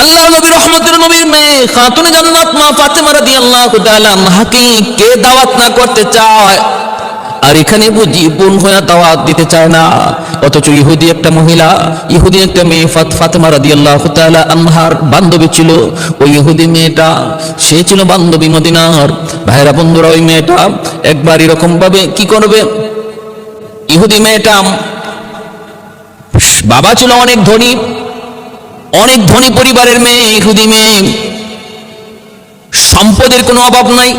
আল্লাহ নবী রহমতের নবীর মেয়ে খাতুনে জান্নাত মা ফাতেমা রাদিয়াল্লাহু তাআলা আনহাকে কে দাওয়াত না করতে চায়? আর এখানে বুঝি বোন হয়ে দাওয়াত দিতে চায় না, অথচ ইহুদি একটা মহিলা, ইহুদি একটা মেয়ে ফাতেমা রাদিয়াল্লাহু তাআলা আনহার বান্ধবী ছিল। ওই ইহুদি মেয়েটা সে ছিল বান্ধবী মদিনার। ভাইরা বন্ধুরা, ওই মেয়েটা একবার এরকম ভাবে কি করবে, ইহুদি মেয়েটা বাবা ছিল অনেক ধনী, অনেক ধনী পরিবারের মেয়ে, ইহুদি মেয়ে, সম্পদের কোনো অভাব নাই,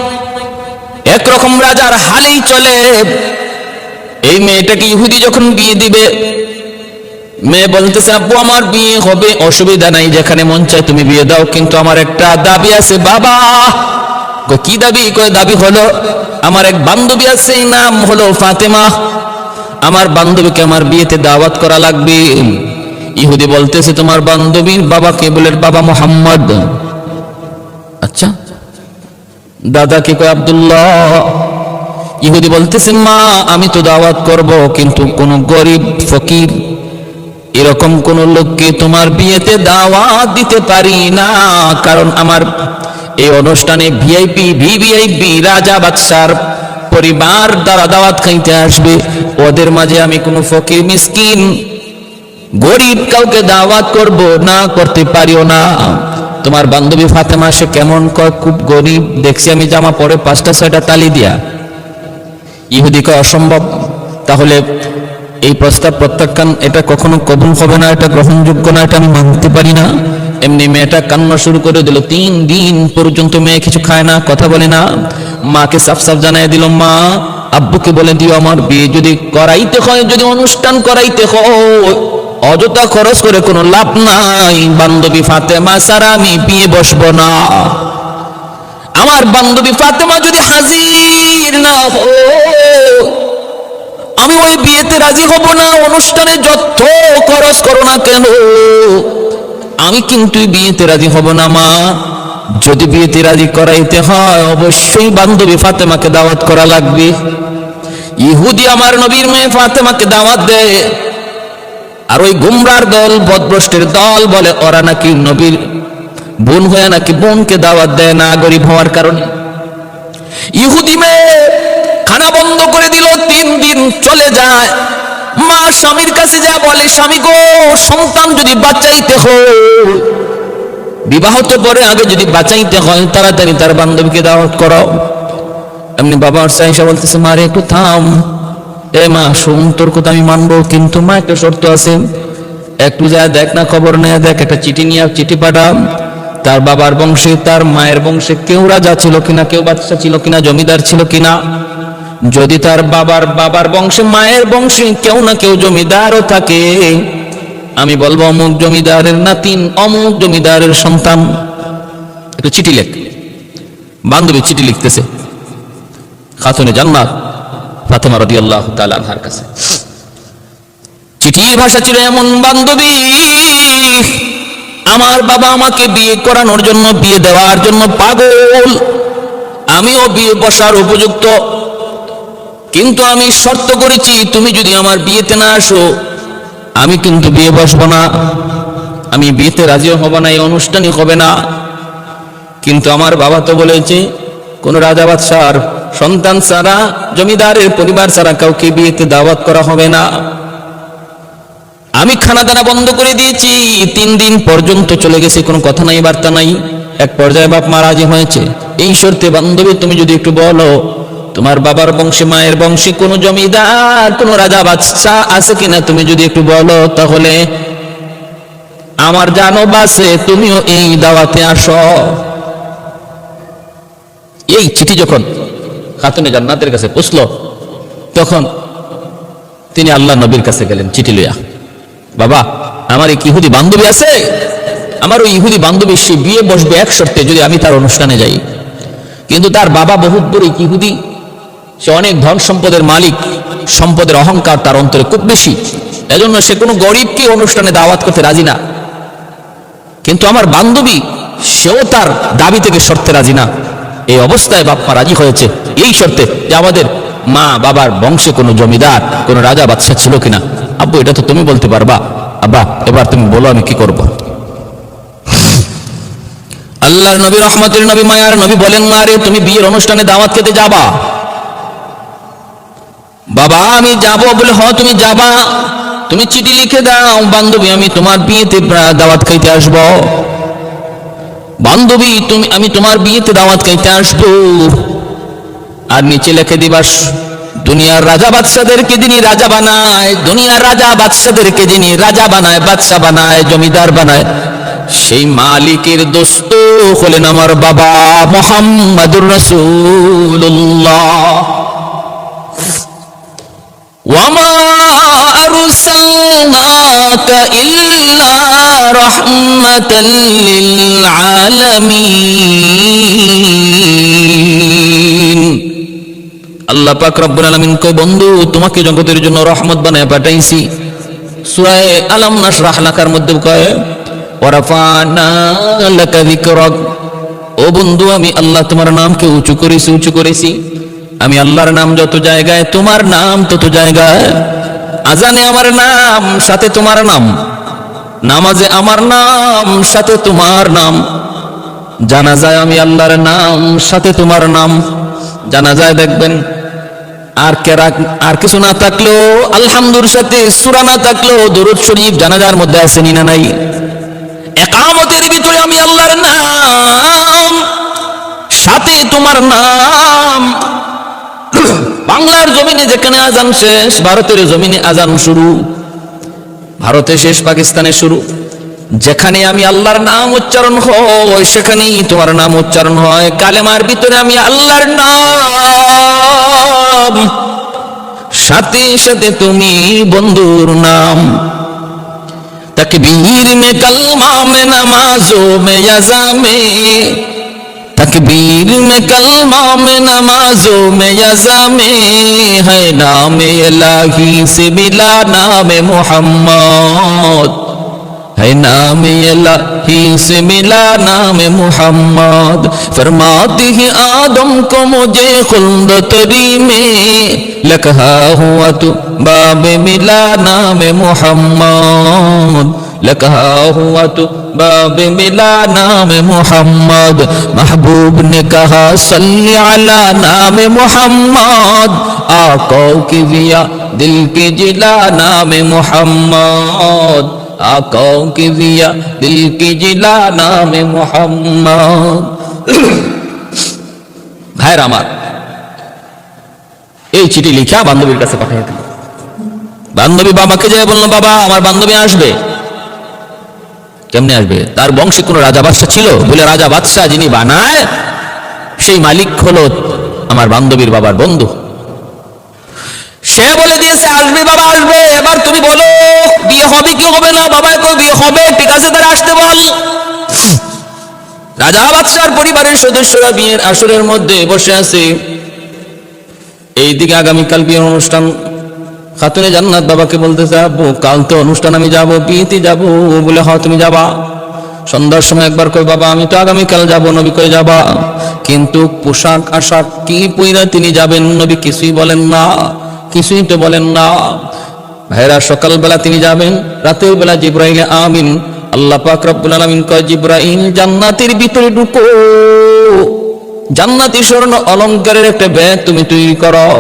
একরকম রাজার হালেই চলে। এই মেয়েটাকে ইহুদি যখন বিয়ে দিবে, মেয়ে বলতেছে আব্বু আমার বিয়ে হবে, অসুবিধা নাই, যেখানে মন চায় তুমি বিয়ে দাও, কিন্তু আমার একটা দাবি আছে। বাবা কি দাবি? দাবি হলো আমার এক বান্ধবী আছে, নাম হলো ফাতেমা, আমার বান্ধবীকে আমার বিয়েতে দাওয়াত করা লাগবে। ইহুদি বলতেছে তোমার বান্ধবীর বাবা কে? বলে বাবা মোহাম্মদ। আচ্ছা, দাদা কে? কয় আব্দুল্লাহ। ইহুদি বলতেছে মা আমি তো দাওয়াত করব, কিন্তু কোন গরিব ফকির এরকম কোন লোককে তোমার বিয়েতে দাওয়াত দিতে পারি না, কারণ আমার এই অনুষ্ঠানে ভিআইপি ভিভিআইপি রাজা বাদশার পরিবার দ্বারা দাওয়াত খাইতে আসবে, ওদের মাঝে আমি কোনো ফকির মিসকিন গরিব কাউকে দাওয়াত করব না, করতে পারিও না। তোমার বান্ধবী ফাতেমা সে কেমন? কয় খুব গরিব, দেখছি আমি জামা পরে 5টা-6টা তালি দিয়া। ইহুদি কয় অসম্ভব, তাহলে এই প্রস্তাব প্রত্যাখ্যান, এটা কখনো কবুল হবে না, এটা গ্রহণযোগ্য না, এটা আমি মানতে পারি না। এমনি মেয়েটা কান্না শুরু করে দিল। 3 দিন পর্যন্ত মেয়ে কিছু খায় না, কথা বলে না। মাকে সাফ সাফ জানাই দিল, মা আব্বুকে বলে দিও আমার বিয়ে যদি করাইতে হয়, যদি অনুষ্ঠান করাইতে হয়, অযথা খরচ করে কোনো লাভ নাই, বান্ধবী ফাতেমা ছাড়া আমি বিয়ে বসবো না। আমার বান্ধবী ফাতেমা যদি হাজির না হয়, আমি ওই বিয়েতে রাজি হব না। অনুষ্ঠানে যত খরচ করো না কেন, আমি কিন্তু বিয়েতে রাজি হব না। মা যদি বিয়েতে রাজি করাইতে হয়, অবশ্যই বান্ধবী ফাতেমাকে দাওয়াত করা লাগবে। ইহুদি আমার নবীর মেয়ে ফাতেমাকে দাওয়াত দেয়, আর ওই গুমরার দল, বদভ্রষ্টের দল বলে ওরা নাকি নবীর বোন হয়ে নাকি বোনকে দাওয়াত দেয় না, গরিব হওয়ার কারণে। ইহুদি মেয়ে খানা বন্ধ করে দিল, 3 দিন চলে যায়। মা স্বামীর কাছে যা বলে, স্বামী গো সন্তান যদি বাঁচাইতে হয়, বিবাহ তো পরে, আগে যদি বাঁচাইতে হয় তাড়াতাড়ি তার বান্ধবীকে দাওয়াত করো। এমনি বাবা সাইসা বলতেছে মারে একটু থাম, এ মা শুন তোর কথা আমি মানবো, কিন্তু মা একটা শর্ত আছে, একটু যা দেখ না, খবর নেয়া দেখ, একটা চিঠি নিয়ে চিঠি পাঠা, তার বাবার বংশে তার মায়ের বংশে কেউ রাজা ছিল কিনা, কেউ বাদশা ছিল কিনা, জমিদার ছিল কিনা। যদি তার বাবার বংশে মায়ের বংশে কেউ না কেউ জমিদারও থাকে, আমি বলবো অমুক জমিদারের নাতিন, অমুক জমিদারের সন্তান। একটু চিঠি লেখ। বান্ধবী চিঠি লিখতেছে খাতুনে জান্নাত ফাতেমা রাদিয়াল্লাহু তাআলা আনহার কাছে। চিঠির ভাষা ছিল এমন, বান্ধবী আমার বাবা আমাকে বিয়ে করানোর জন্য, বিয়ে দেওয়ার জন্য পাগল, আমিও বিয়ে বসার উপযুক্ত, কিন্তু আমি শর্ত করেছি তুমি যদি আমার বিয়েতে না আসো আমি কিন্তু বিয়ে বসবো না, আমি বিয়েতে রাজিও হব না, এই অনুষ্ঠানই হবে না। কিন্তু আমার বাবা তো বলেছে কোন রাজা বাদশার সন্তান ছাড়া, জমিদারের পরিবার ছাড়া কাউকে বিয়েতে দাওয়াত করা হবে না। আমি খানা দানা বন্ধ করে দিয়েছি, 3 দিন পর্যন্ত চলে গেছে, কোনো কথা নাই, বার্তা নাই। এক পর্যায়ে বাপ মা রাজি হয়েছে, এই শর্তে বান্ধবী তুমি যদি একটু বলো তোমার বাবার বংশে মায়ের বংশে কোনো জমিদার, কোনো রাজা বাদশা আছে কিনা, তুমি যদি একটু বলো, তাহলে আমার জানো বাসে তুমিও এই দাওয়াতে আসো। এই চিঠি যখন খাতুনে জান্নাতের কাছে পৌঁছলো, তখন তিনি আল্লাহ নবীর কাছে গেলেন চিঠি লইয়া। বাবা আমার এক ইহুদি বান্ধবী আছে, আমার ওই ইহুদি বান্ধবী সে বিয়ে বসবে এক শর্তে, যদি আমি তার অনুষ্ঠানে যাই। কিন্তু তার বাবা বহুত বড় ইহুদি, সে অনেক ধন সম্পদের মালিক, সম্পদের অহংকার তার অন্তরে খুব বেশি, এজন্য সে কোনো গরিবকে অনুষ্ঠানে দাওয়াত করতে রাজি না। কিন্তু আমার বান্ধবী সেও তার দাবি থেকে শর্তে রাজি না। এই অবস্থায় বাপ্পা রাজি হয়েছে এই শর্তে যে আমাদের মা বাবার বংশে কোনো জমিদার, কোনো রাজা বাদশা ছিল কিনা। আব্বু এটা তো তুমি বলতে পারবা, আব্বা এবার তুমি বলো আমি কি করব। আল্লাহর নবী, রহমতের নবী, মায়ার নবী বলেন, মা রে তুমি বিয়ের অনুষ্ঠানে দাওয়াত খেতে যাবা? বাবা আমি যাব বলে, হ তুমি যাবা। তুমি চিঠি লিখে দাও, বান্ধবী আমি তোমার বিয়েতে দাওয়াত খাইতে আসব। বান্ধবী আমি তোমার বিয়েতে দাওয়াত খাইতে আসবো। আর নিচে লিখে দিবাস, দুনিয়ার রাজা বাদশাদেরকে যিনি রাজা বানায়, দুনিয়ার রাজা বাদশাদেরকে যিনি রাজা বানায়, বাদশা বানায়, জমিদার বানায়, সেই মালিকের দোস্ত হলেন আমার বাবা মুহাম্মাদুর রাসূলুল্লাহ। ওয়ামা আরসালনাকা ইল্লা রাহমাতাল লিল আলামিন। আল্লাহ পাক রব্বুল আলামিন কয়, বন্ধু তোমাকে জগতের জন্য রহমত বানায় পাঠাইছি। সূরা আলাম নাশরাহ লাকার মধ্যে কয়, ওয়ারাফানা লাকা যিকরাক। ও বন্ধু আমি আল্লাহ তোমার নামকে উঁচু করেছি। আমি আল্লাহর নাম যত জায়গায়, তোমার নাম তত জায়গায়। আজানে আমার নাম, সাথে তোমার নাম। নামাজে আমার নাম, সাথে তোমার নাম। জানাজায় আমি আল্লাহর নাম, সাথে তোমার নাম। জানাজায় দেখবেন আর কিছু না থাকলেও আলহামদুর সাথে সূরা না থাকলেও দরুদ শরীফ জানাজার মধ্যে আছে না নাই? ইকামতের ভিতরে আমি আল্লাহর নাম, সাথে তোমার নাম। বাংলার জমিনে যেখানে আজান শেষ, ভারতের জমিনে আজান শুরু। ভারতে শেষ, পাকিস্তানে শুরু। যেখানে আমি আল্লাহর নাম উচ্চারণ হয় সেখানেই তোমার নাম উচ্চারণ হয়। কালেমার ভিতরে আমি আল্লাহর নাম, সাথে সাথে তুমি বন্ধুর নাম। तकबीर में कलमा में नमाजों में यज़ा में, तकबीर में कलमा में नमाजों में यज़ा में, है नाम इलाही से मिला नाम मोहम्मद, है नाम इलाही से मिला नाम मोहम्मद। फरमाती है आदम को मुझे खुल्द तरी में, लकहा हुआ तो बाब मिला नाम मोहम्मद, लकहा हुआ तो बाब मिला नाम मोहम्मद। महबूब ने कहा सल्ली अला नाम मोहम्मद, आका की जिया दिल की जिला नाम मोहम्मद, आका की जिया दिल की जिला नाम मोहम्मद। ভাইর আমার, এই চিঠি লিখা বান্ধবীর কাছে পাঠিয়ে দিল। বান্ধবী বাবাকে যায় বলল, বাবা আমার বান্ধবী আসবে। কেমনে আসবে? তার বংশে কোন রাজা বাদশা ছিল? বলে রাজা বাদশা যিনি বানায় সেই মালিক হলো আমার বান্ধবীর বাবার বন্ধু। সে বলে দিয়েছে আসবে বাবা আসবে। এবার তুমি বলো বিয়ে হবে কি হবে না? বাবা কই বিয়ে হবে, ঠিক আছে তারা আসতে বল। রাজা বাদশার পরিবারের সদস্যরা বিয়ের আসরের মধ্যে বসে আছে। এইদিকে আগামীকাল বিয়ের অনুষ্ঠান। খাতুনে জান্নাত বাবাকে বলতেছে, আব্বু কাল তো অনুষ্ঠান, আমি যাবো, বিয়েতে যাবো। বলে হ তুমি যাবা। সন্ধ্যার সময় একবার কই, বাবা আমি তো আগামীকাল যাবো। নবী কই যাবা, কিন্তু পোশাক আশাক কি পইরা তিনি যাবেন? নবী কিছুই বলেন না, কিছুই তো বলেন না। ভাইরা সকালবেলা তিনি যাবেন, রাতের বেলা জিবরাইল আমিন আল্লাহ পাক রব্বুল আলামিন কয়, জিবরাইল জান্নাতের ভিতরে ঢুকো, জান্নাতি স্বর্ণ অলংকারের একটা ব্যাগ তুমি তৈরি করো,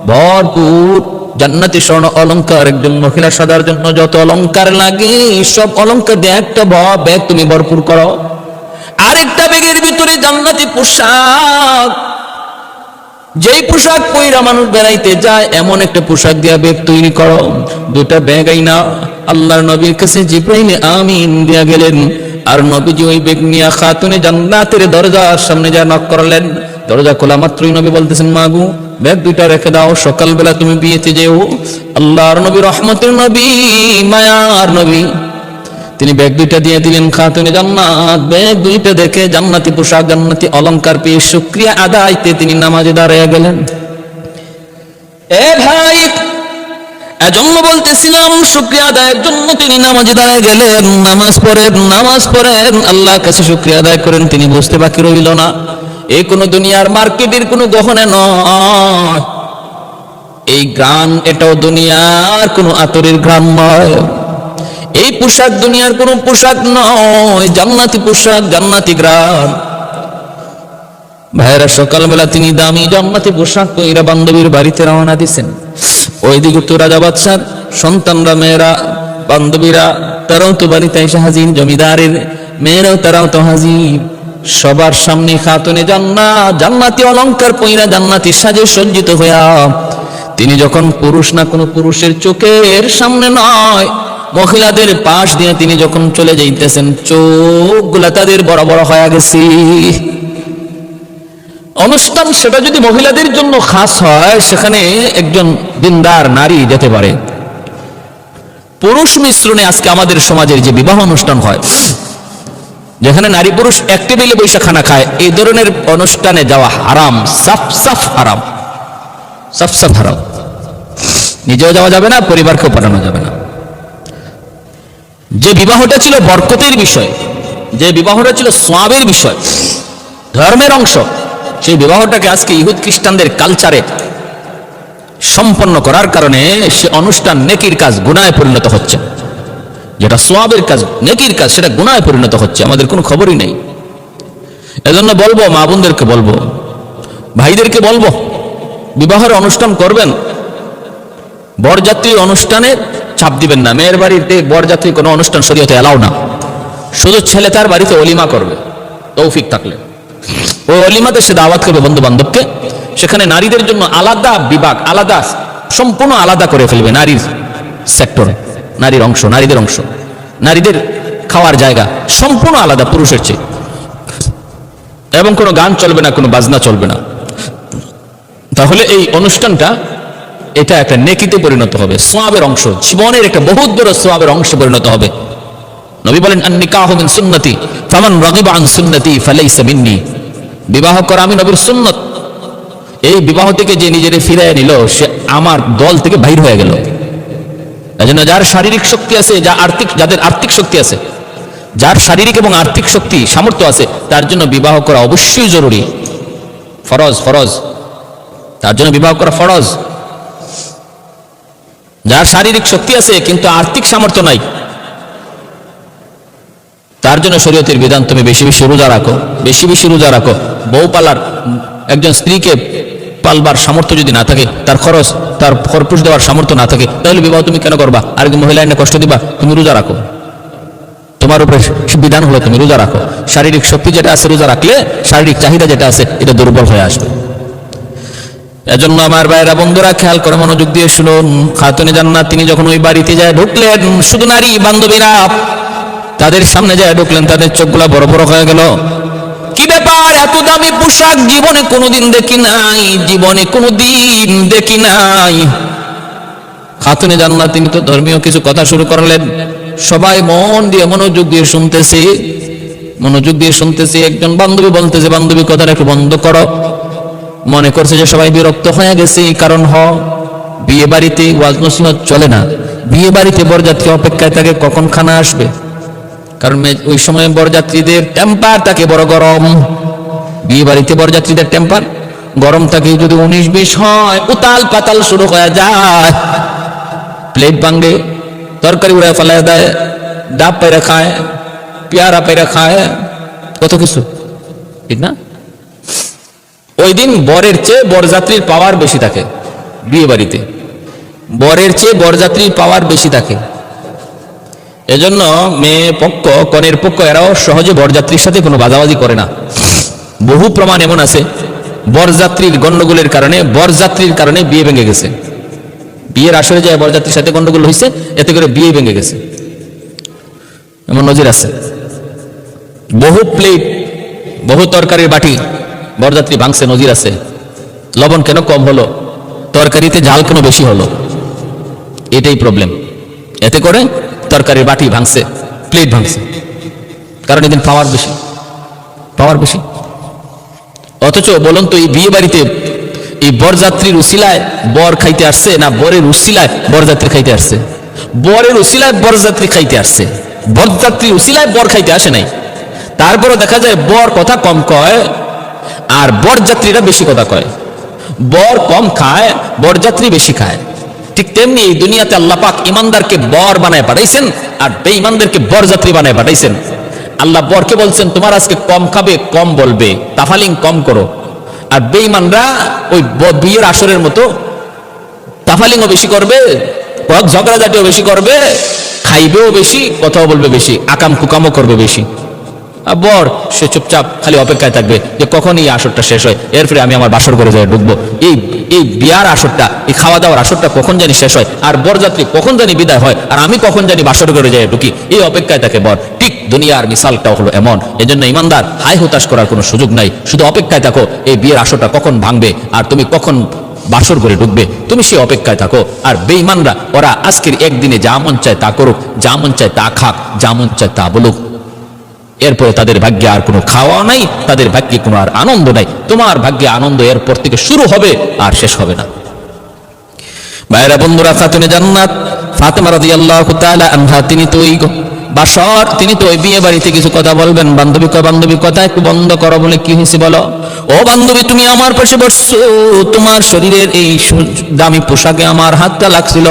ভরপুর জান্নাতি স্বর্ণ অলংকার। একজন মহিলা সাজার জন্য যত অলংকার লাগে সব অলংকার দিয়ে একটা ব্যাগ তুমি ভরপুর করো। আরেকটা ব্যাগের ভিতরে জান্নাতি পোশাক, যেই পোশাক পইরা মানুষ বেড়াইতে যায় এমন একটা পোশাক দিয়া ব্যাগ তৈরি করো। দুটা ব্যাগ আইনা আল্লাহর নবীর কাছে জিবরাইল আমিন দিয়া গেলেন। আর নবীজি ওই ব্যাগ নিয়ে খাতুনে জান্নাতের দরজার সামনে যা নক করলেন। দরজা খোলা মাত্রই নবী বলতেছেন, মাগু ব্যাগ দুইটা রেখে দাও, সকালবেলা তুমি বিয়েতে যেও। আল্লাহর নবী, রহমতের নবী, মায়ার নবী, তিনি ব্যাগ দুইটা দিয়ে দিলেন খাতুনে জান্নাত। ব্যাগ দুইটা দেখে জান্নাতি পোশাক, জান্নাতি অলংকার পেয়ে শুকরিয়া আদায়তে তিনি নামাজে দাঁড়িয়ে গেলেন। এ ভাই, এজন্য বলতেছিলাম শুকরিয়া আদায়ের জন্য তিনি নামাজে দাঁড়িয়ে গেলেন। নামাজ পড়েন, আল্লাহর কাছে শুকরিয়া আদায় করেন। তিনি বুঝতে বাকি রইল না, এই কোন দুনিয়ার মার্কেটের কোন গহনা নয়, এই গ্রাম এটাও দুনিয়ার কোন আতরের গ্রাম নয়। এই পোশাক দুনিয়ার কোনো পোশাক নয়, জান্নাতি পোশাক, জান্নাতি গ্রাম। ভাইয়েরা, সকালবেলা তিনি দামি জান্নাতি পোশাক পইরা বান্ধবীর বাড়িতে রওনা দিছেন। ওইদিকে তো রাজা বাদশার সন্তানরা, মেয়েরা, বান্ধবীরা, তারাও তো বাড়িতে এসে হাজির, জমিদারের মেয়েরাও তারাও তো হাজির। সবার সামনে খাতুনে জান্নাত জান্নাতি অলংকার পইরা, জান্নাতি সাজে সজ্জিত হইয়া তিনি যখন পুরুষ না কোনো পুরুষের চোখের সামনে নয়, মহিলাদের পাশ দিয়ে তিনি যখন চলে যাইতেছেন, চোখগুলা তাদের বড় বড় হয়ে গেছে। অনুষ্ঠান সেটা যদি মহিলাদের জন্য খাস হয়, সেখানে একজন দিনদার নারী যেতে পারে। পুরুষ মিশ্রণে আজকে আমাদের সমাজের যে বিবাহ অনুষ্ঠান হয়, যেখানে নারী পুরুষ এক টেবিলে বৈশা খানা খায়, এই ধরনের অনুষ্ঠানে যাওয়া হারাম, সাফ সাফ হারাম, সাফ সাফ হারাম। নিজেও যাওয়া যাবে না, পরিবারকেও পাঠানো যাবে না। যে বিবাহটা ছিল বরকতের বিষয়, যে বিবাহটা ছিল সোয়াবের বিষয়, ধর্মের অংশ, সেই বিবাহটাকে আজকে ইহুদ খ্রিস্টানদের কালচারে সম্পন্ন করার কারণে সে অনুষ্ঠান নেকির কাজ গুনাহে পরিণত হচ্ছে। যেটা সোয়াবের কাজ, নেকির কাজ, সেটা গুনাহে পরিণত হচ্ছে। আমাদের কোনো খবরই নেই। এজন্য বলবো, মা বোনদেরকে বলবো, ভাইদেরকে বলবো, বিবাহের অনুষ্ঠান করবেন, বরযাত্রী অনুষ্ঠানে চাপ দিবেন না। মেয়ের বাড়িতে বরযাত্রী কোনো অনুষ্ঠান শরীয়তে এলাও না। শুধু ছেলে তার বাড়িতে অলিমা করবে, তৌফিক থাকলে। ওই অলিমাতে সে দাওয়াত করবে বন্ধু বান্ধবকে। সেখানে নারীদের জন্য আলাদা বিভাগ, আলাদা, সম্পূর্ণ আলাদা করে ফেলবে নারীর সেক্টরে, নারীর অংশ, নারীদের অংশ, নারীদের খাওয়ার জায়গা সম্পূর্ণ আলাদা পুরুষের চেয়ে। এবং কোনো গান চলবে না, কোনো বাজনা চলবে না। তাহলে এই অনুষ্ঠানটা, এটা একটা নেকিতে পরিণত হবে, সোয়াবের অংশ, জীবনের একটা বহুত বড় সোয়াবের অংশে পরিণত হবে। নবী বলেন, আন-নিকাহু মিন সুন্নতি ফামান রাগিবা আন সুন্নতি ফালাইসা মিন্নি। বিবাহ করা আমি নবীর সুন্নত। এই বিবাহ থেকে যে নিজেরে ফিরিয়ে নিল, সে আমার দল থেকে বাইর হয়ে গেল। এজন্য যার শারীরিক শক্তি আছে, যাদের আর্থিক শক্তি আছে, যার শারীরিক এবং আর্থিক শক্তি সামর্থ্য আছে, তার জন্য বিবাহ করা অবশ্যই জরুরি, ফরজ, ফরজ। তার জন্য বিবাহ করা ফরজ। যার শারীরিক শক্তি আছে কিন্তু আর্থিক সামর্থ্য নাই, তার জন্য শরীয়তের বিধান, তুমি বেশি বেশি রোজা রাখো, বেশি বেশি রোজা রাখো। বউ পালার, একজন স্ত্রীকে পালবার সামর্থ্য যদি না থাকে, তার খরচ, তার খরপুষ দেওয়ার সামর্থ্য না থাকে, তাহলে বিবাহ তুমি কেন করবা? আর একজন মহিলা এনে কষ্ট দিবা? তুমি রোজা রাখো। তোমার উপরে বিধান হলো তুমি রোজা রাখো। শারীরিক শক্তি যেটা আছে, রোজা রাখলে শারীরিক চাহিদা যেটা আছে, এটা দুর্বল হয়ে আসবে। এজন্য আমার ভাইয়েরা, বন্ধুরা, খেয়াল করে মনোযোগ দিয়ে শুনুন। খাতুনে জান্নাত তিনি যখন ওই বাড়িতে যায় ঢুকলেন, শুধু নারী বান্ধবীরা তাদের সামনে যায় ঢুকলেন, তাদের চোখগুলা বড় বড় হয়ে গেল। কি ব্যাপার, এত দামি পোশাক জীবনে কোনোদিন দেখি নাই, জীবনে কোনোদিন দেখি নাই। খাতুনে জান্নাত তিনি তো ধর্মীয় কিছু কথা শুরু করলেন। সবাই মন দিয়ে মনোযোগ দিয়ে শুনতেছে, মনোযোগ দিয়ে শুনতেছে। একজন বান্ধবী বলতেছে, বান্ধবী কথাটা একটু বন্ধ করো। মনে করছে যে সবাই বিরক্ত হয়ে গেছে। কারণ বিয়ে বাড়িতে ওয়াজ নসিহত চলে না, বিয়ে বাড়িতে বরযাত্রী অপেক্ষায় থাকে কখন খানা আসবে। কারণ ওই সময় বরযাত্রীদের টেম্পার থাকে বড় গরম। বিয়ে বাড়িতে বরযাত্রীদের টেম্পার গরম থাকে। যদি 19-20 হয়, উতাল পাতাল শুরু হয়ে যায়। প্লেট ভাঙে, তরকারি উড়ায় ফেলায় দেয়, ডাব পায়রা খায়, পেয়ারা পায়রা খায়, কত কিছু, ঠিক না? ওই দিন বরের চেয়ে বরযাত্রীর পাওয়ার বেশি থাকে। বিয়ে বাড়িতে বরের চেয়ে বরযাত্রীর পাওয়ার বেশি থাকে। এজন্য মেয়ে পক্ষ, কনের পক্ষ, এরাও সহজে বরযাত্রীর সাথে কোনো বাজাবাজি করে না। বহু প্রমাণ এমন আছে, বরযাত্রীর গন্ডগোলের কারণে, বরযাত্রীর কারণে বিয়ে ভেঙে গেছে। বিয়ের আসরে যায় বরযাত্রীর সাথে গন্ডগোল হয়েছে, এতে করে বিয়ে ভেঙে গেছে, এমন নজির আছে। বহু প্লেট, বহু তরকারির বাটি বরযাত্রী ভাঙছে, নজির আছে। লবণ কেন কম হলো, তরকারিতে ঝাল কেন বেশি হলো, এটাই প্রবলেম। এতে করে তরকারির বাটি ভাঙছে, প্লেট ভাঙছে, কারণ এদিন পাওয়ার বেশি, পাওয়ার বেশি। অথচ বলুন তো, এই বিয়ে বাড়িতে এই বরযাত্রীর উসিলায় বর খাইতে আসছে, না বরের উসিলায় বরযাত্রী খাইতে আসছে? বরের উসিলায় বরযাত্রী খাইতে আসছে, বরযাত্রীর উসিলায় বর খাইতে আসে নাই। তারপরও দেখা যায় বর কথা কম কয় আর বরযাত্রীরা বেশি কথা কয়। বর কম খায়, বরযাত্রী বেশি খায়। ঠিক তেমনি এই দুনিয়াতে আল্লাহ পাক ইমানদারকে বর বানায় পাঠাইছেন আর বেঈমানদেরকে বরযাত্রী বানায় পাঠাইছেন। আল্লাহ বরকে বলছেন তোমার আজকে কম খাবে, কম বলবে, তাফালিং কম করো। আর বেঈমানরা ওই বিয়ের আসরের মতো তাফালিংও বেশি করবে, ঝগড়াঝাটিও বেশি করবে, খাইবেও বেশি, কথাও বলবে বেশি, আকাম কুকামও করবে বেশি। আর বর সে চুপচাপ খালি অপেক্ষায় থাকবে যে কখন এই আসরটা শেষ হয়, এরপরে আমি আমার বাসর করে যাই ঢুকবো। এই বিয়ার আসরটা, এই খাওয়া দাওয়ার আসরটা কখন জানি শেষ হয়, আর বরযাত্রী কখন জানি বিদায় হয়, আর আমি কখন জানি বাসর করে যাই ঢুকি, এই অপেক্ষায় থাকে বর। ঠিক দুনিয়ার মিসালটাও হলো এমন। এজন্য ইমানদার হাই হতাশ করার কোনো সুযোগ নাই, শুধু অপেক্ষায় থাকো এই বিয়ের আসরটা কখন ভাঙবে আর তুমি কখন বাসর করে ঢুকবে, তুমি সে অপেক্ষায় থাকো। আর বেঈমানরা ওরা আজকের একদিনে যা মন চায় তা করুক, যা মন চায় তা খাক, যা মন চায় তা বলুক, এরপরে তাদের ভাগ্যে আর কোনো খাওয়া নাই, তাদের ভাগ্যে কোনো আর আনন্দ নাই। তোমার ভাগ্যে আনন্দ এরপর থেকে শুরু হবে আর শেষ হবে না। ভাইরা বন্ধুরা, খাতুনে জান্নাত ফাতেমা রাদিয়াল্লাহু তাআলা আনহা তিনি তো ওই বাসর, তিনি তো ওই বিয়ে বাড়িতে কিছু কথা বলবেন। বান্ধবী কয়, বান্ধবী কথা একটু বন্ধ করো। বলে কি হয়েছে বলো? ও বান্ধবী, তুমি আমার পাশে বসছো, তোমার শরীরের এই দামি পোশাকে আমার হাতটা লাগছিল,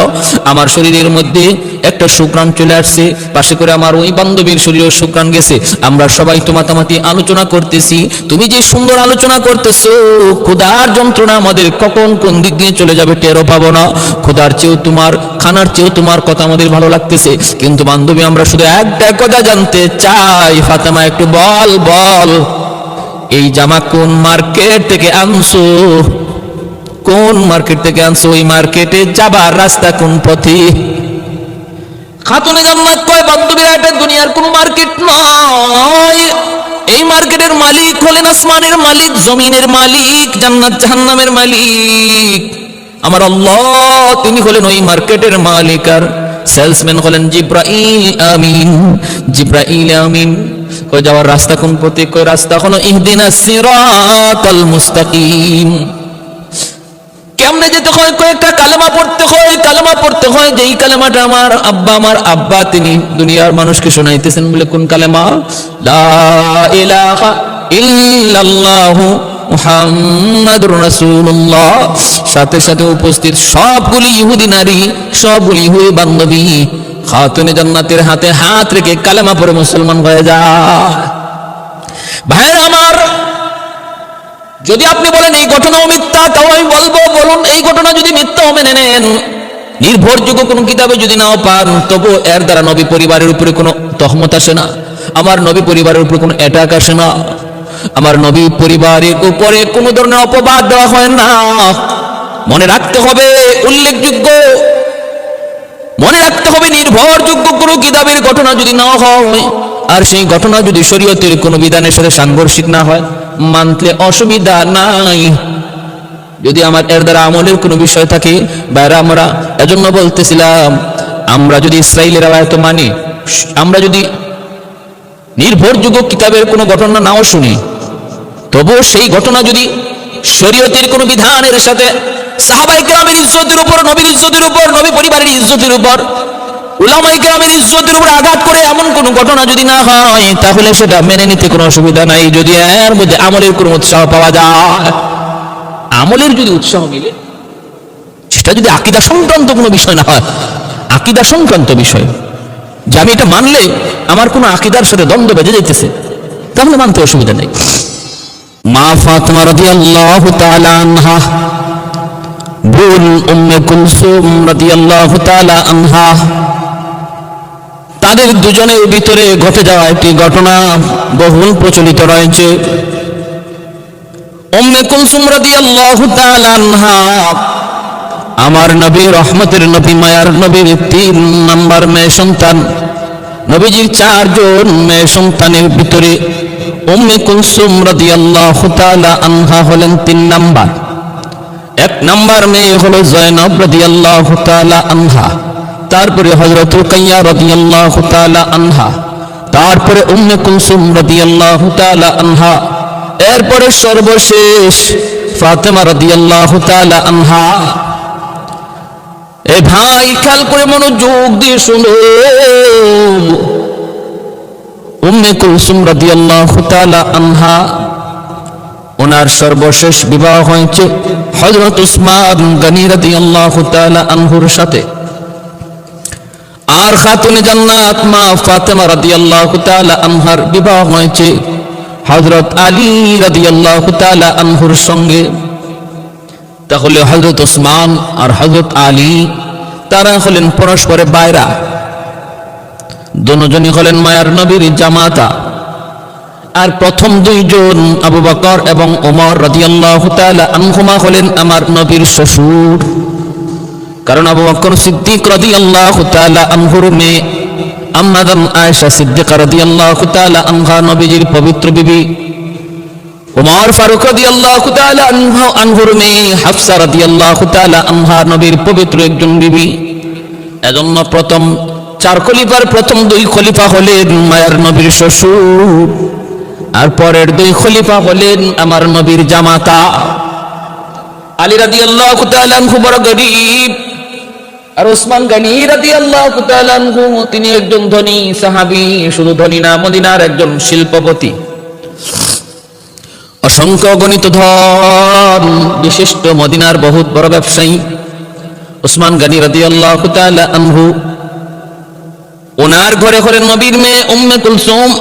আমার শরীরের মধ্যে একটা শুক্রাণ চলে আসছে, পাশে করে আমার ওই বান্ধবীর শরীরেও শুক্রাণ গেছে। আমরা সবাই তো মাতামাতি আলোচনা করতেছি, তুমি যে সুন্দর আলোচনা করতেছো, ক্ষুধার যন্ত্রণা আমাদের কখন কোন দিক দিয়ে চলে যাবে টেরও পাবো না। ক্ষুধার চেয়েও তোমার, খানার চেয়েও তোমার কথা আমাদের ভালো লাগতেছে। কিন্তু বান্ধবী, আমরা শুধু একটা কথা জানতে চাই, ফাতেমা একটু বল বল, এই জামা কোন মার্কেট থেকে আনছো? কোন মার্কেট থেকে আনছো? ওই মার্কেটে যাবার রাস্তা কোন পথে? খাতুনে জান্নাত কয়, বান্ধবীরা, এটা দুনিয়ার কোন মার্কেট নয়, এই মার্কেটের মালিক হলেন আসমানের মালিক, জমিনের মালিক, জান্নাত জাহান্নামের মালিক আমার আল্লাহ। তিনি হলেন ওই মার্কেটের মালিক, আর সেলসম্যান হলেন জিব্রাইল আমিন। জিব্রাইল আমিন কই যাওয়ার রাস্তা কোন পথে? কই রাস্তা হলো ইহদিনাস সিরাতাল মুস্তাকিম। কেমনে যেতে হয়? কয়েকটা কালেমা পড়তে হয়, কালেমা পড়তে হয়, যেই কালেমাটা আমার আব্বা তিনি দুনিয়ার মানুষকে শোনাইতেছেন। বলে কোন কালেমা? লা ইলাহা ইল্লাল্লাহু মুহাম্মাদুর রাসূলুল্লাহ। সাথে সাথে উপস্থিত সবগুলি ইহুদি নারী, সবগুলি ইহুদি বান্ধবী খাতুনে জান্নাতের হাতে হাত রেখে কালেমা পড়ে মুসলমান হয়ে যায়। ভাইরা আমার, যদি আপনি বলেন এই ঘটনাও মিথ্যা, তাও আমি বলবো, বলুন এই ঘটনা যদি মিথ্যাও মেনে নেন, নির্ভরযোগ্য কোন কিতাবে যদি নাও পান, তবু এর দ্বারা নবী পরিবারের উপরে কোনো তহমত আসে না, আমার নবী পরিবারের উপরে কোনো অ্যাটাক আসে না, আমার নবী পরিবারের উপরে কোনো ধরনের অপবাদ দেওয়া হয় না। মনে রাখতে হবে, উল্লেখযোগ্য, মনে রাখতে হবে, নির্ভরযোগ্য কোনো কিতাবের ঘটনা যদি না হয়, আর সেই ঘটনা যদি শরীয়তের কোনো বিধানের সাথে সাংঘর্ষিক না হয়, মানতে অসুবিধা নাই। যদি আমার এর দ্বারা আমলের কোনো বিষয় থাকে, বাইরে আমরা এজন্য বলতেছিলাম, আমরা যদি ইসরাইলের আয়াত মানি, আমরা যদি নির্ভরযোগ্য কিতাবের কোনো ঘটনা নাও শুনি, তবুও সেই ঘটনা যদি শরীয়তের কোনো বিধানের সাথে, সাহাবায়ে কেরামের ইজ্জতের উপর, নবীর ইজ্জতের উপর, নবী পরিবারের ইজ্জতের উপর, উলামায়ে কেরামের ইজ্জতের উপর আঘাত করে এমন কোন ঘটনা যদি না হয়, তাহলে সেটা মেনে নিতে কোনো অসুবিধা নাই, যদি এর মধ্যে আমলের কোনো উৎসাহ পাওয়া যায়। আমলের যদি উৎসাহ মিলে, সেটা যদি আকীদা সংক্রান্ত কোনো বিষয় না হয়, আকীদা সংক্রান্ত বিষয়, যে আমি এটা মানলে আমার কোনো আকীদার সাথে দ্বন্দ্ব বেজে যাইতেছে, তাহলে মানতে অসুবিধা নেই। মা ফাতেমা রাদিয়াল্লাহু তাআলা আনহা, বোন উম্মে কুলসুম রাদিয়াল্লাহু তাআলা আনহা, তাদের দুজনের ভিতরে ঘটে যাওয়া একটি ঘটনা বহুল প্রচলিত রয়েছে। উম্মে কুলসুম রাদিয়াল্লাহু তাআলা আনহা আমার নবী, রহমতের নবী, মায়ার নবীর 3 নাম্বার মেয়ে সন্তান। নবীজির 4 জন মেয়ে সন্তানের ভিতরে উম্মে কুলসুম রাদিয়াল্লাহু তাআলা আনহা হলেন 3 নাম্বার। 1 নাম্বার মেয়ে হলো জয়নব রাদিয়াল্লাহু তাআলা আনহা, তারপরে হযরত রুকাইয়া রাদিয়াল্লাহু তাআলা আনহা, তারপরে উম্মে কুলসুম রাদিয়াল্লাহু তাআলা আনহা, এরপরে সর্বশেষ ফাতেমা রাদিয়াল্লাহু তাআলা আনহা। এ ভাই, খেয়াল করে মনোযোগ দিয়ে শুনো, উম্মে কুলসুম রাদিয়াল্লাহু তাআলা আনহা ওনার সর্বশেষ বিবাহ হয়েছে হযরত উসমান গনি রাদিয়াল্লাহু তাআলা আনহুর সাথে। আর খাতুনে জান্নাত মা ফাতেমা রাদিয়াল্লাহু তাআলা আনহার বিবাহ হয়েছে হযরত আলী রাদিয়াল্লাহু তাআলা আনহুর সঙ্গে। তাহলে হযরত উসমান আর হযরত আলী তারা হলেন পরস্পরের ভাইরা, দুজনই হলেন মায়ার নবীর জামাতা। আর প্রথম দুইজন আবু বকর এবং ওমর রাদিয়াল্লাহু তাআলা আনহুমা হলেন আমার নবীর শ্বশুর। কারণ আবু বকর সিদ্দিক রাদিয়াল্লাহু তাআলা আনহুর মেয়ে আম্মাদান আয়েশা সিদ্দিকা রাদিয়াল্লাহু তাআলা আনহা নবীজির পবিত্র বিবি, ওমর ফারুক রাদিয়াল্লাহু তাআলা আনহুর মেয়ে হাফসা রাদিয়াল্লাহু তাআলা আনহা নবীর পবিত্র একজন বিবি। এজন্য প্রথম চার খলিফার প্রথম দুই খলিফা হলেন মায়ার নবীর শ্বশুর, আর পরের দুই খলিফা হলেন আমার নবীর জামাতা। আলী রাদিয়াল্লাহু তাআলা আনহু বড় গরীব, আর ওসমান গনি রাদিয়াল্লাহু তাআলা আনহু তিনি একজন ধনী সাহাবী। শুধু ধনী না, মদিনার একজন শিল্পপতি, অসংখ্য গণিত ধন বিশিষ্ট মদিনার বহুত বড় ব্যবসায়ী ওসমান গনি রাদিয়াল্লাহু তাআলা আনহু। ওনার ঘরে হলেন নবীর মেয়ে উম্মে কুলসুম।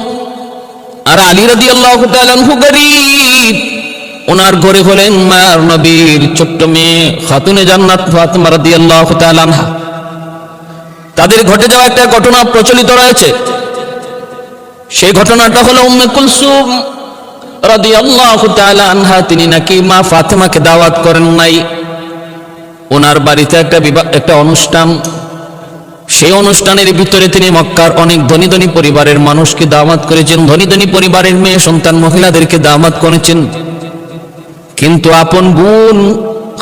আর আলী রাদিয়াল্লাহু তাআলা আনহু গরীব, ওনার ঘরে হলেন মায়ার নবীর ছোট্ট মেয়ে খাতুনে জান্নাত ফাতেমা রাদিয়াল্লাহু তাআলা আনহা। তাদের ঘটে যাওয়া একটা ঘটনা প্রচলিত রয়েছে। সেই ঘটনাটা হলো উম্মে কুলসুম রাদিয়াল্লাহু তাআলা আনহা তিনি নাকি মা ফাতেমাকে দাওয়াত করেন নাই। ওনার বাড়িতে একটা অনুষ্ঠান, সেই অনুষ্ঠানের ভিতরে তিনি মক্কার অনেক ধনী ধনী পরিবারের মানুষকে দাওয়াত করেছেন, ধনী ধনী পরিবারের মেয়ে সন্তান মহিলাদেরকে দাওয়াত করেছেন। কিন্তু আপন বোন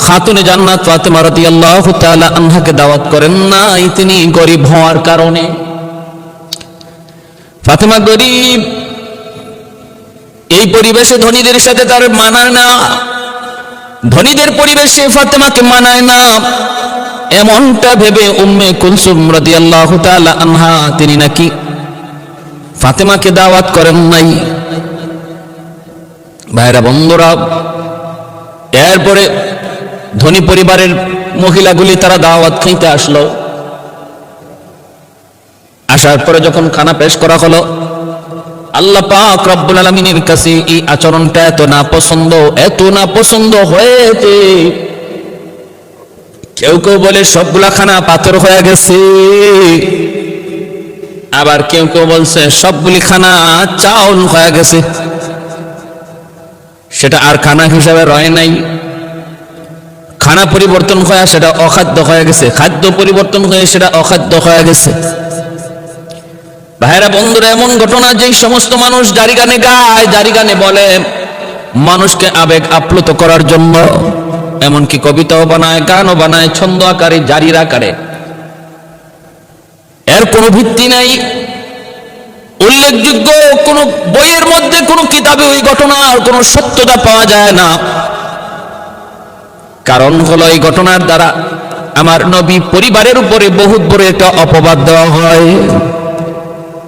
খাতুনে জান্নাত ফাতেমা রাদিয়াল্লাহু তাআলা আনহাকে দাওয়াত করেন নাই, তিনি গরীব হওয়ার কারণে। ফাতেমা গরীব, এই পরিবেশে ধনীদের সাথে তার মানায় না, ধনীদের পরিবেশে ফাতেমাকে মানায় না। এমনটা ভেবে উম্মে কুলসুম রাদিয়াল্লাহু তাআলা আনহা তিনি নাকি ফাতেমাকে দাওয়াত করেন নাই। ভাইরা বন্ধুরা, এরপরে ধনী পরিবারের মহিলাগুলি তারা দাওয়াত খাইতে আসলো। আসার পরে যখন খানা পেশ করা হলো, আল্লাহ পাক রব্বুল আলামিনের কাছে এই আচরণটা এত না পছন্দ হয়েছে। কেউ কেউ বলে সবগুলা খানা পাথর হয়ে গেছে, আবার কেউ কেউ বলছে সবগুলি খানা চাউল হয়ে গেছে, সেটা আর খানা হিসাবে রয় নাই। খানা পরিবর্তন হয়ে সেটা অখাদ্য হয়ে গেছে, খাদ্য পরিবর্তন হয়ে সেটা অখাদ্য হয়ে গেছে। ভাইরা বন্ধুরা, এমন ঘটনা যে সমস্ত মানুষ জারি গানে গায়, জারি গানে বলে, মানুষকে আবেগ আপ্লুত করার জন্য, এমনকি কবিতাও বানায়, গানও বানায়, ছন্দ আকারে, জারির আকারে। এর কোনো ভিত্তি নাই, উল্লেখযোগ্য কোন বইয়ের মধ্যে, কোন কিতাবে ওই ঘটনার কোন সত্যতা পাওয়া যায় না। কারণ হলো এই ঘটনার দ্বারা আমার নবী পরিবারের উপরে বহুত বড় একটা অপবাদ দেওয়া হয়।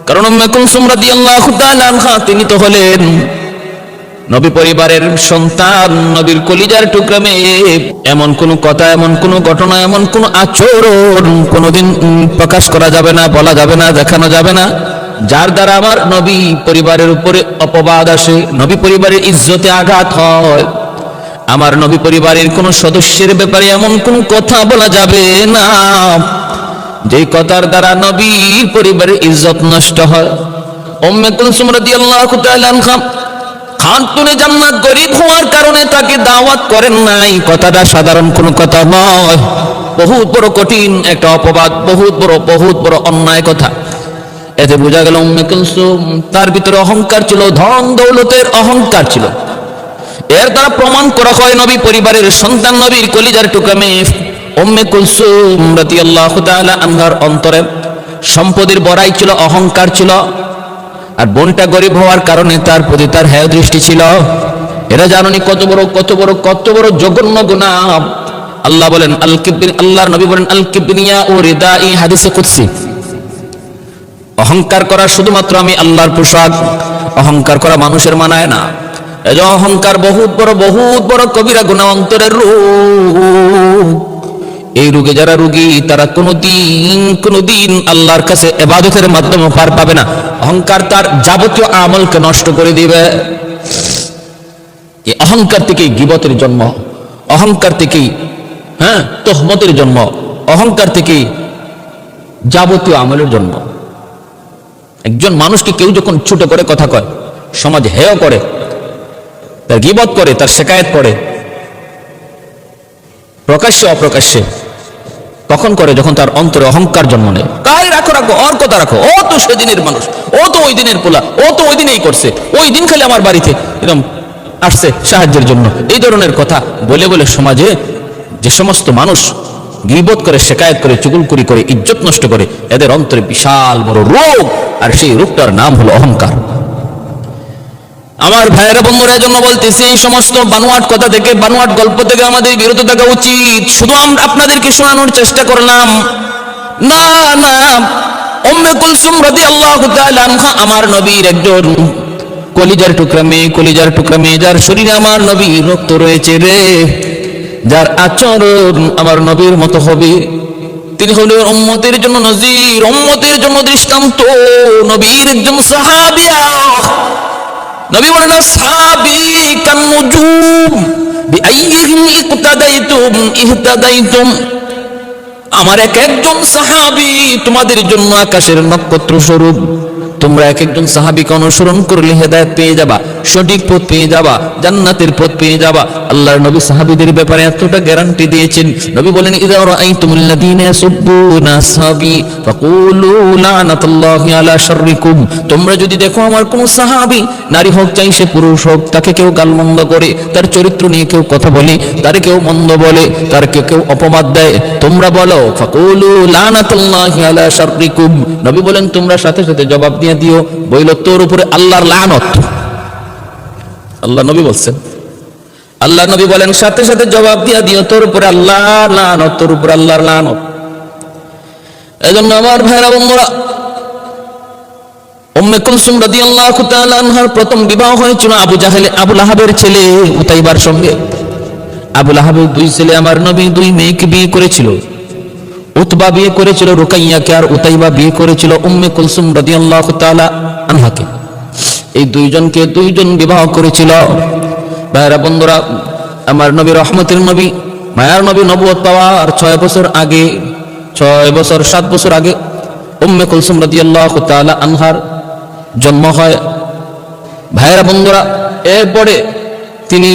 কারণ উম্মে কুলসুম রাদিয়াল্লাহু তাআলা আনহা তিনি তো হলেন নবী পরিবারের সন্তান, নবীর কলিজার টুকরা মেয়ে। এমন কোন কথা, এমন কোন ঘটনা, এমন কোন আচরণ কোনদিন প্রকাশ করা যাবে না, বলা যাবে না, দেখানো যাবে না, যার দ্বারা আমার নবী পরিবারের উপরে অপবাদ আসে, নবী পরিবারের ইজ্জতে আঘাত হয়। আমার নবী পরিবারের কোন সদস্যের ব্যাপারে এমন কোন কথা বলা যাবে না যে কথার দ্বারা নবীর পরিবারের ইজ্জত নষ্ট হয়। উম্মে কুলসুম রাদিয়াল্লাহু তাআলা আনহা খাতুনে জান্নাত গরীব হওয়ার কারণে তাকে দাওয়াত করেন নাই, কথাটা সাধারণ কোনো কথা নয়, বহুত বড় কঠিন একটা অপবাদ, বহুত বড় অন্যায় কথা। এতে বোঝা গেল উম্মে কুলসুম তার ভিতরে অহংকার ছিল, ধন দৌলতের অহংকার ছিল। এর দ্বারা প্রমাণ করা হয় নবী পরিবারের সন্তান, নবীর কলিজার টুকরা মেয়ে উম্মে কুলসুম রাদিয়াল্লাহু তাআলা আনহার অন্তরে সম্পদের বড়াই ছিল, অহংকার ছিল। আর বোনটা গরিব হওয়ার কারণে তার প্রতি তার হেয় দৃষ্টি ছিল। এরা জানেনি কত বড় জঘন্য গুনাহ। আল্লাহ বলেন আল্লাহর নবী বলেন আল কিবরিয়া ও রিদাই, হাদিসে কুদসি। অহংকার করা শুধুমাত্র আমি আল্লাহর পোশাক, অহংকার করা মানুষের মানায় না। এই যে অহংকার বহুত বড় কবিরা গুনাহ, অন্তরের রোগ। এই রোগে যারা রোগী তারা কোনোদিন আল্লাহর কাছে ইবাদতের মাধ্যমে পার পাবে না। অহংকার তার যাবতীয় আমলকে নষ্ট করে দিবে। এই অহংকার থেকেই গীবতের জন্ম, অহংকার থেকেই তহমতের জন্ম, অহংকার থেকেই যাবতীয় আমলের জন্ম। একজন মানুষকে কেউ যখন ছোট করে কথা কয়, সমাজ হেয় করে, তার গীবত করে, তার শিকায়েত করে, প্রকাশ্যে অপ্রকাশ্যে, কখন করে? যখন তার অন্তরে অহংকার জন্ম নেয়। কাই রাখো ওর কথা রাখো, ও তো সেদিনের মানুষ, ও তো ওই দিনের পোলা, ও তো ওই দিনেই করছে, ওই দিন খালি আমার বাড়িতে এরকম আসছে সাহায্যের জন্য। এই ধরনের কথা বলে বলে সমাজে যে সমস্ত মানুষ গীবত করে, শিকায়েত করে, চুগলখড়ি করে, ইজ্জত নষ্ট করে, এদের অন্তরে বিশাল বড় রোগ, আর সেই রোগটার নাম হলো অহংকার। আমার ভাইয়েরা বন্ধুরা, এজন্য বলতেছি এই সমস্ত বানোয়াট কথা থেকে, বানোয়াট গল্প থেকে আমাদের বিরত থাকা উচিত। শুধু আমরা আপনাদেরকে শোনানোর চেষ্টা করলাম না। উম্মে কুলসুম রাদিয়াল্লাহু তাআলা আনহা আমার নবীর একজন কলিজার টুকরা মেয়ে, যার শরীরে আমার নবীর রক্ত রয়েছে রে, যার আচরণ আমার নবীর মতো হবে। তিনি হলেন উম্মতের জন্য নজির, উম্মতের জন্য দৃষ্টান্ত, নবীর একজন সাহাবিয়া। নবী বলেন সাহাবিকান নুজুম বিআইয়িহিম ইহতাদাইতুম। আমার একজন সাহাবী তোমাদের জন্য আকাশের নক্ষত্র স্বরূপ। তোমরা একজন সাহাবীকে অনুসরণ করলে হেদায়েত পেয়ে যাবা, সঠিক পথ পেয়ে যাবা, জান্নাতের পথ পেয়ে যাবা। আল্লাহর নবী সাহাবীদের ব্যাপারে এতটা গ্যারান্টি দিয়েছেন। নবী বলেন ইযা রাআইতুমুল্লাযীনা ইয়াসুব্বুনা আসহাবী ফাকুলু লানাতুল্লাহি আলা শাররিকুম। তোমরা যদি দেখো আমার কোন সাহাবী, নারী হোক চাই সে পুরুষ হোক, তাকে কেউ গালমন্দ করে, তার চরিত্র নিয়ে কেউ কথা বলে, তারে কেউ মন্দ বলে, তার কেউ অপবাদ দেয়, তোমরা বলো ফাকুলু লানাতুল্লাহি আলা শাররিকুম। নবী বলেন তোমরা সাথে সাথে জবাব দিয়ে দিও, বইল তোর উপরে আল্লাহর লানত। আল্লাহ নবী বলছেন, আল্লাহ নবী বলেন সাথে সাথে জবাব দিয়ে দিও তোর উপরে আল্লাহর লানত, তোর উপরে আল্লাহর লানত। এজন্য আমার ভাইরা বন্ধুরা, উম্মে কুলসুম রাদিয়াল্লাহু তাআলা আনহার প্রথম বিবাহ হয়েছিল আবু লাহাবের ছেলে উতাইবার সঙ্গে। আবু লাহাবের দুই ছেলে আমার নবী দুই মেয়েকে বিয়ে করেছিল। উতবা বিয়ে করেছিল রুকাইয়াকে, আর উতাইবা বিয়ে করেছিল উম্মে কুলসুম রাদিয়াল্লাহু তাআলা আনহাকে। এই দুইজন বিবাহ করেছিল। ভাইরা বন্ধুরা, আমার নবী রহমতের নবী, মায়ার নবী নবুয়ত পাওয়ার 6 বছর 7 বছর আগে উম্মে কুলসুম রাদিয়াল্লাহু তাআলা আনহার জন্ম হয়। ভাইরা বন্ধুরা, এরপরে তিনি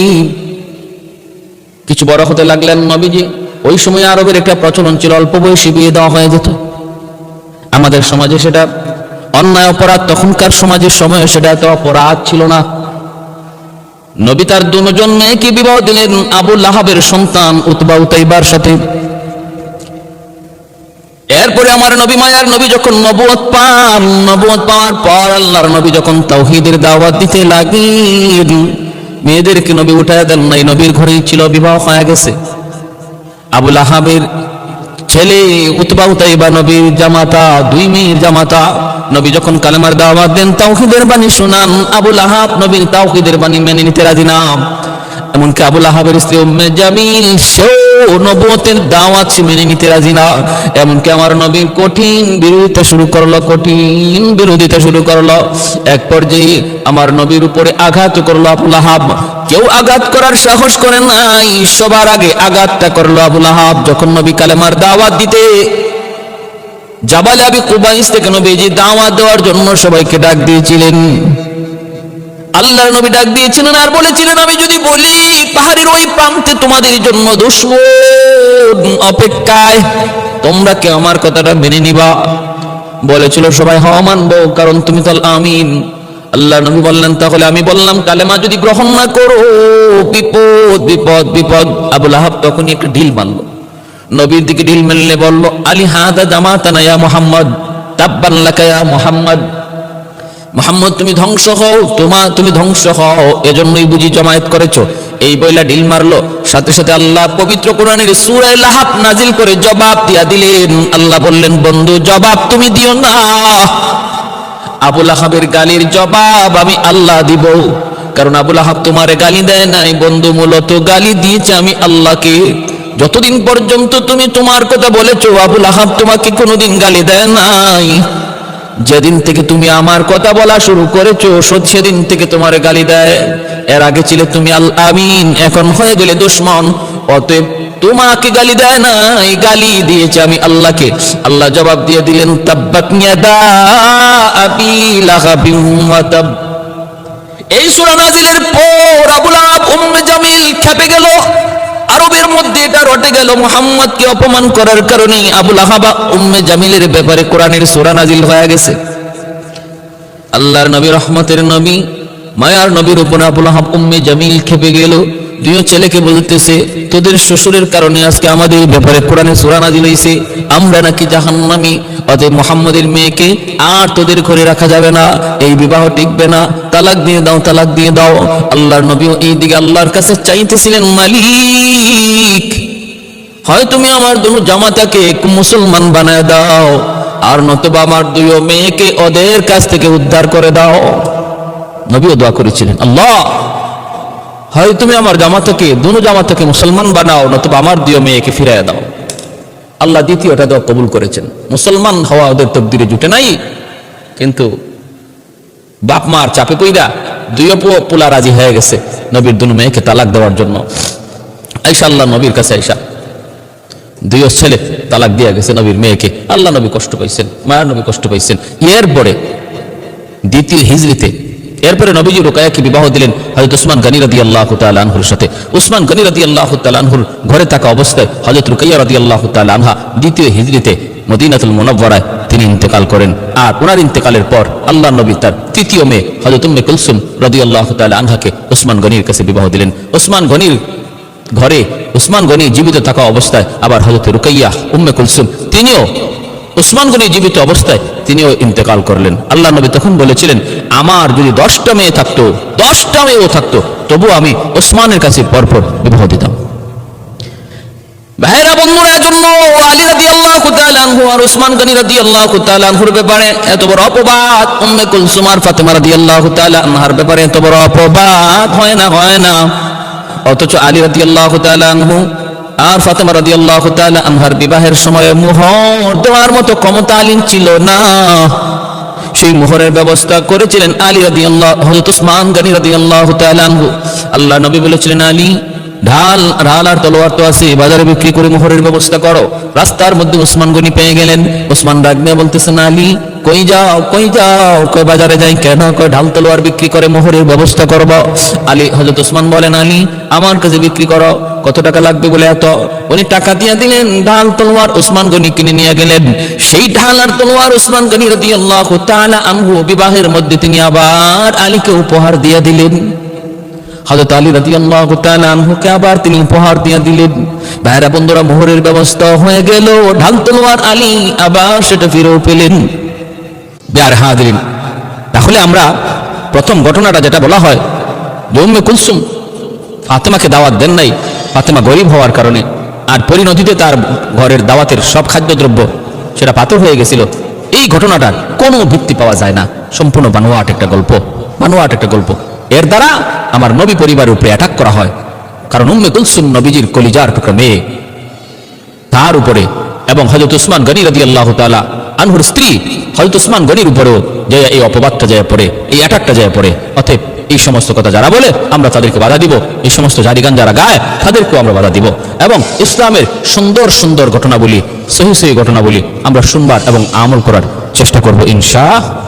কিছু বড় হতে লাগলেন নবীজি। ওই সময় আরবের একটা প্রচলন ছিল, অল্প বয়সী বিয়ে দেওয়া হয়ে যেত। আমাদের সমাজে সেটা অন্যায় অপরাধ, তখনকার সমাজের সময় সেটা এত অপরাধ ছিল না। নবী তার দুজন মেয়েকে বিবাহ দিলেন আবু লাহাবের সন্তান উতবা উতাইবার সাথে। এরপরে আমার নবী, মায়ার নবী যখন নবুয়ত পাওয়ার পর আল্লাহর নবী যখন তাওহীদের দাওয়াত দিতে লাগলেন, মেয়েদেরকে নবী উঠায় দেন নাই, নবীর ঘরেই ছিল, বিবাহ হয়ে গেছে। আবু লাহাবের ছেলে উতবা উতাইবা নবীর জামাতা, দুই মেয়ের জামাতা। নবী যখন কালেমার দাওয়াত দেন, তাওহীদের বাণী শোনান, আবু লাহাব নবীর তাওহীদের বাণী মেনে নিতে রাজি না। এমনকি আবু লাহাবের স্ত্রী উম্মে জামিল, সেও নবুয়তের দাওয়াত মেনে নিতে রাজি না। এমনকি আমার নবীর কঠিন বিরোধিতা শুরু করলো। এক পর্যায়ে আমার নবীর উপরে আঘাত করলো আবু লাহাব। কেউ আঘাত করার সাহস করে নাই, সবার আগে আঘাতটা করলো আবু লাহাব। যখন নবী কালেমার দাওয়াত দিতে জাবাল আবি কুবাইস থেকে নবীজি দাওয়াত দেওয়ার জন্য সবাইকে ডাক দিয়েছিলেন, আল্লাহর নবী ডাক দিয়েছিলেন আর বলেছিলেন, আমি যদি বলি পাহাড়ের ওই প্রান্তে তোমাদের জন্য দুশমন অপেক্ষায়, তোমরা কি আমার কথাটা মেনে নিবা? বলেছিল সবাই, হ্যাঁ মানবো, কারণ তুমি তো আমিন। আল্লাহ নবী বললেন, তাহলে আমি বললাম কালেমা যদি গ্রহণ না করো বিপদ বিপদ বিপদ। আবু লাহাব তখনই একটা ঢিল মারলো, নবীর দিকে ঢিল মেললে বলল, আলী হাদা জামাতানা ইয়া মুহাম্মদ, তাব্বান লাকা ইয়া মুহাম্মদ। মুহাম্মদ তুমি ধ্বংস হও, তুমি ধ্বংস হও, এজন্যই বুঝি জমায়েত করেছো। এই বইলা ঢিল মারলো। সাথে সাথে আল্লাহ পবিত্র কোরআনের সূরা লাহাব নাজিল করে জবাব দিয়া দিলেন। আল্লাহ বললেন, বন্ধু জবাব তুমি দিও না, আবু লাহাবের গালির জবাব আমি আল্লাহ দিব। কারণ আবু লাহাব তোমারে গালি দেয় নাই বন্ধু, মূলত গালি দিয়েছে আমি আল্লাহকে। যতদিন পর্যন্ত তুমি তোমার কথা বলেছো, আবু লাহাব তোমাকে কোনোদিন গালি দেয় নাই। যেদিন থেকে তুমি আমার কথা বলা শুরু করেছো, সেদিন থেকে তোমার গালি দেয়। এর আগে ছিলে তুমি আল আমিন, এখন হয়ে গেলে দুশমন। অতএব তোমাকে গালি দেয় নাই, গালি দিয়েছে আমি আল্লাহকে। আল্লাহ জবাব দিয়ে দিলেন, তাব্বাত ইয়াদা আবি লাহাবিন ওয়া তাব। এই সূরা নাজিলের পর আবু লাহাব উম্মে জামিল খেপে গেল। আরবের মধ্যে এটা রটে গেল, মুহাম্মদকে অপমান করার কারণে আবু লাহাব উম্মে জামিলের ব্যাপারে কোরআনের সূরা নাজিল হয়ে গেছে। আল্লাহর নবী, রহমতের নবী, মায়ার নবীর উপর আবু লাহাব উম্মে জামিল খেপে গেল। দুই ছেলেকে বলতেছে, তোদের শ্বশুরের কারণে আজকে আমাদের ব্যাপারে কোরআনে সূরা নাজিল হইছে, আমরা নাকি জাহান্নামী। অতএব মুহাম্মদের মেয়েকে আর তোদের ঘরে রাখা যাবে না, এই বিবাহ টিকবে না, তালাক দিয়ে দাও, তালাক দিয়ে দাও। আল্লাহর নবীও এইদিকে আল্লাহর কাছে চাইতেছিলেন, মালিক হয় তুমি আমার দুই জামাতাকে মুসলমান বানায় দাও, আর নতুবা আমার দুই মেয়েকে ওদের কাছ থেকে উদ্ধার করে দাও। নবীও দোয়া করেছিলেন, আল্লাহ হয় তুমি আমার দুনো জামাতাকে মুসলমান বানাও, নতুবা আমার দুই মেয়েকে ফিরাইয়া দাও। আল্লাহ দ্বিতীয়টা দোয়া কবুল করেছেন। মুসলমান হওয়া ওদের তকদিরে জুটে নাই, কিন্তু বাপ মার চাপে কইরা দুই পোলা রাজি হয়ে গেছে নবীর দুনো মেয়েকে তালাক দেওয়ার জন্য। আয়েশা আল্লাহ নবীর কাছে আয়েশা, দুই ছেলে তালাক দিয়ে গেছে নবীর মেয়েকে। আল্লাহ নবী কষ্ট পাইছেন, মায়ের নবী কষ্ট পাইছেন। এরপরে দ্বিতীয় হিজরিতে এরপরে নবীজি রুকায়াকে বিবাহ দিলেন হযরত উসমান গনি রাদিয়াল্লাহু তাআলা আনহুর সাথে। উসমান গনি রাদিয়াল্লাহু তাআলা আনহুর ঘরে থাকা অবস্থায় হযরত রুকাইয়া রাদিয়াল্লাহু তাআলা আনহা দ্বিতীয় হিজরিতে মদিনাতুল মুনাওয়ারায় তিনি ইন্তেকাল করেন। আর ওনার ইন্তেকালের পর আল্লাহর নবী তার তৃতীয় মেয়ে হযরত উম্মে কুলসুম রাদিয়াল্লাহু তাআলা আনহাকে উসমান গনির কাছে বিবাহ দিলেন। উসমান গনির ঘরে উসমান গনি জীবিত থাকা অবস্থায় আবার হযরত রুকাইয়া উম্মে কুলসুম তিনিও উসমান গনি জীবিত অবস্থায় তিনিও ইন্তেকাল করলেন। আল্লাহ নবী তখন বলেছিলেন, আমার যদি 10টা মেয়ে থাকতো, 10টা মেয়েও থাকতো, তবু আমি ওসমানের কাছে পরপর বিবাহ দিতাম। ভাইরা বন্ধুরা, জন্য আলী রাদিয়াল্লাহু তাআলা আনহু আর উসমান গনি রাদিয়াল্লাহু তাআলা আনহুর ব্যাপারে এত বড় অপবাদ, উম্মে কুলসুম আর ফাতেমা রাদিয়াল্লাহু তাআলা আনহার ব্যাপারে এত বড় অপবাদ হয় না। অথচ আলী রাদিয়াল্লাহু তাআলা আনহু আর ফাতেমা রাদিয়াল্লাহু তাআলা আনহার বিবাহের সময় মোহর দেওয়ার মতো ক্ষমতা আলীর ছিল না। সেই মোহরের ব্যবস্থা করেছিলেন আলী রাদিয়াল্লাহু, হযরত উসমান গনি রাদিয়াল্লাহু তাআলা আনহু। আল্লাহ নবী বলেছিলেন, আলী ঢাল আর তলোয়ার তো আছে, বাজারে বিক্রি করে মোহরের ব্যবস্থা করো। রাস্তার মধ্যে উসমান গনি পেয়ে গেলেন। উসমান ডাক দিয়ে বলতেছেন, আলী কই যাও? কই বাজারে যাই কেন? কই ঢাল তলোয়ার বিক্রি করে মোহরের ব্যবস্থা করব। আলী হযরত উসমান বলেন, আলী আমার কাছে বিক্রি করো, কত টাকা লাগবে বলে এত? উনি টাকা দিয়ে দিলেন, ঢাল তলোয়ার উসমান গনি কিনে নিয়ে গেলেন। সেই ঢাল আর তলোয়ার উসমান গনি রাদিয়াল্লাহু তাআলা আনহু বিবাহের মধ্যে তিনি আবার আলীকে উপহার দিয়ে দিলেন। হযরত আলী রাদিয়াল্লাহু তাআলা আনহুকে আবার তিনি উপহার দিয়ে দিলেন। ভাইরা বন্ধুরা, মোহরের ব্যবস্থা হয়ে গেল, ঢাল তলোয়ার আলী আবার সেটা ফিরেও পেলেন। বিয়ার হাজিরিন, তাহলে আমরা প্রথম ঘটনাটা যেটা বলা হয় যে উম্মে কুলসুম ফাতেমাকে দাওয়াত দেন নাই, ফাতেমা গরিব হওয়ার কারণে, আর পরিণতিতে তার ঘরের দাওয়াতের সব খাদ্যদ্রব্য সেটা পাথর হয়ে গেছিল। এই ঘটনাটার কোনো ভিত্তি পাওয়া যায় না, সম্পূর্ণ বানোয়াট একটা গল্প। এর দ্বারা আমার নবী পরিবারের উপরে অ্যাটাক করা হয়, কারণ উম্মে কুলসুম নবীজির কলিজার টুকরা মেয়ে, তার উপরে এবং হযরত উসমান গনি রাদিয়াল্লাহু তাআলা আনহুর স্ত্রী হযরত উসমান গনির উপরেও যে এই অপবাদটা যায় পড়ে, এই অ্যাটাকটা যায় পড়ে। অতএব এই সমস্ত কথা যারা বলে আমরা তাদেরকে বাধা দিব, এই সমস্ত জারিগান যারা গায় তাদেরকেও আমরা বাধা দিব, এবং ইসলামের সুন্দর ঘটনাবলী, সহি ঘটনাবলী আমরা শুনবার এবং আমল করার চেষ্টা করব ইনশাআল্লাহ।